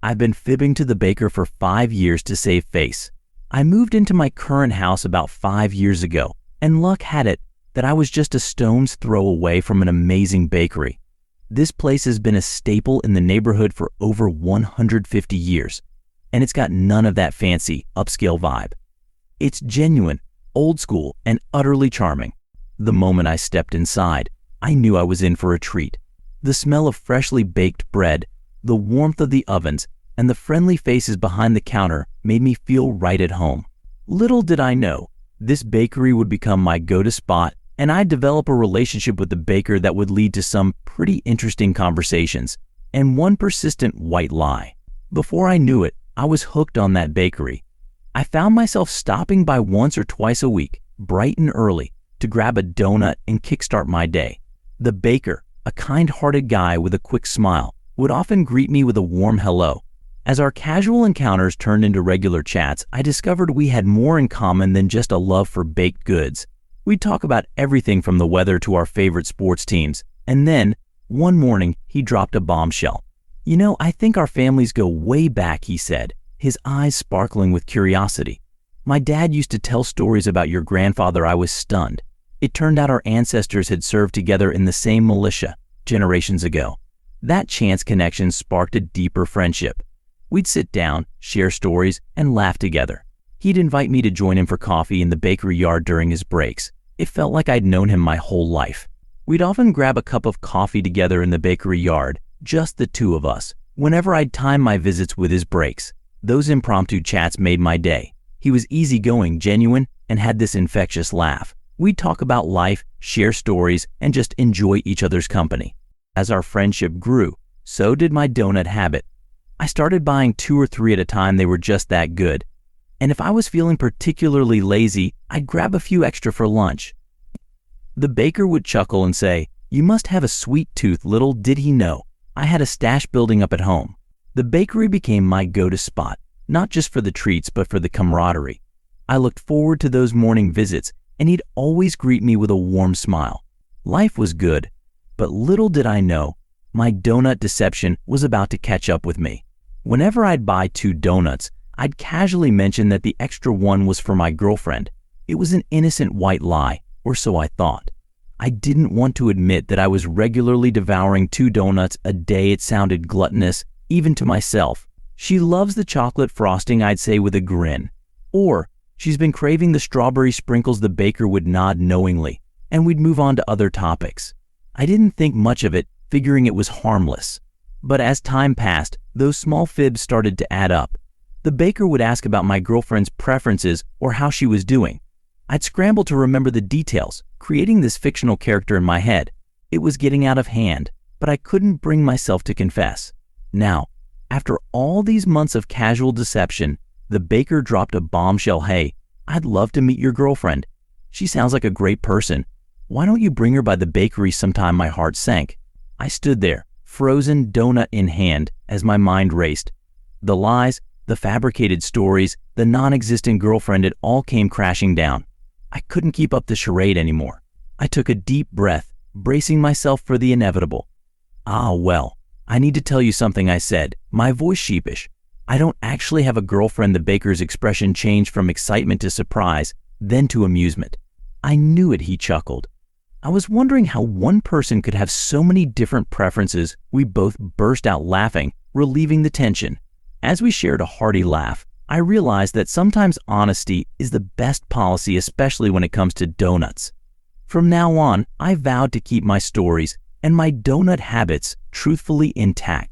I've been fibbing to the baker for 5 years to save face. I moved into my current house about 5 years ago, and luck had it that I was just a stone's throw away from an amazing bakery. This place has been a staple in the neighborhood for over 150 years, and it's got none of that fancy, upscale vibe. It's genuine, old school, and utterly charming. The moment I stepped inside, I knew I was in for a treat. The smell of freshly baked bread, the warmth of the ovens, and the friendly faces behind the counter made me feel right at home. Little did I know, this bakery would become my go-to spot, and I'd develop a relationship with the baker that would lead to some pretty interesting conversations, and one persistent white lie. Before I knew it, I was hooked on that bakery. I found myself stopping by once or twice a week, bright and early, to grab a donut and kickstart my day. The baker, a kind-hearted guy with a quick smile, would often greet me with a warm hello. As our casual encounters turned into regular chats, I discovered we had more in common than just a love for baked goods. We'd talk about everything from the weather to our favorite sports teams, and then, one morning, he dropped a bombshell. "You know, I think our families go way back," he said, his eyes sparkling with curiosity. "My dad used to tell stories about your grandfather." I was stunned. It turned out our ancestors had served together in the same militia generations ago. That chance connection sparked a deeper friendship. We'd sit down, share stories, and laugh together. He'd invite me to join him for coffee in the bakery yard during his breaks. It felt like I'd known him my whole life. We'd often grab a cup of coffee together in the bakery yard, just the two of us, whenever I'd time my visits with his breaks. Those impromptu chats made my day. He was easygoing, genuine, and had this infectious laugh. We'd talk about life, share stories, and just enjoy each other's company. As our friendship grew, so did my donut habit. I started buying 2 or 3 at a time. They were just that good. And if I was feeling particularly lazy, I'd grab a few extra for lunch. The baker would chuckle and say, "You must have a sweet tooth." Little did he know, I had a stash building up at home. The bakery became my go-to spot, not just for the treats, but for the camaraderie. I looked forward to those morning visits, and he'd always greet me with a warm smile. Life was good, but little did I know, my donut deception was about to catch up with me. Whenever I'd buy 2 donuts, I'd casually mention that the extra one was for my girlfriend. It was an innocent white lie, or so I thought. I didn't want to admit that I was regularly devouring 2 donuts a day. It sounded gluttonous, even to myself. "She loves the chocolate frosting," I'd say with a grin. Or, "She's been craving the strawberry sprinkles." The baker would nod knowingly, and we'd move on to other topics. I didn't think much of it, figuring it was harmless. But as time passed, those small fibs started to add up. The baker would ask about my girlfriend's preferences or how she was doing. I'd scramble to remember the details, creating this fictional character in my head. It was getting out of hand, but I couldn't bring myself to confess. Now, after all these months of casual deception, the baker dropped a bombshell. "Hey, I'd love to meet your girlfriend. She sounds like a great person. Why don't you bring her by the bakery sometime?" My heart sank. I stood there, frozen, donut in hand, as my mind raced. The lies, the fabricated stories, the non-existent girlfriend, it all came crashing down. I couldn't keep up the charade anymore. I took a deep breath, bracing myself for the inevitable. "Ah, well, I need to tell you something," I said, my voice sheepish. "I don't actually have a girlfriend." The baker's expression changed from excitement to surprise, then to amusement. "I knew it," he chuckled. I was wondering how one person could have so many different preferences. We both burst out laughing, relieving the tension. As we shared a hearty laugh, I realized that sometimes honesty is the best policy, especially when it comes to donuts. From now on, I vowed to keep my stories and my donut habits truthfully intact.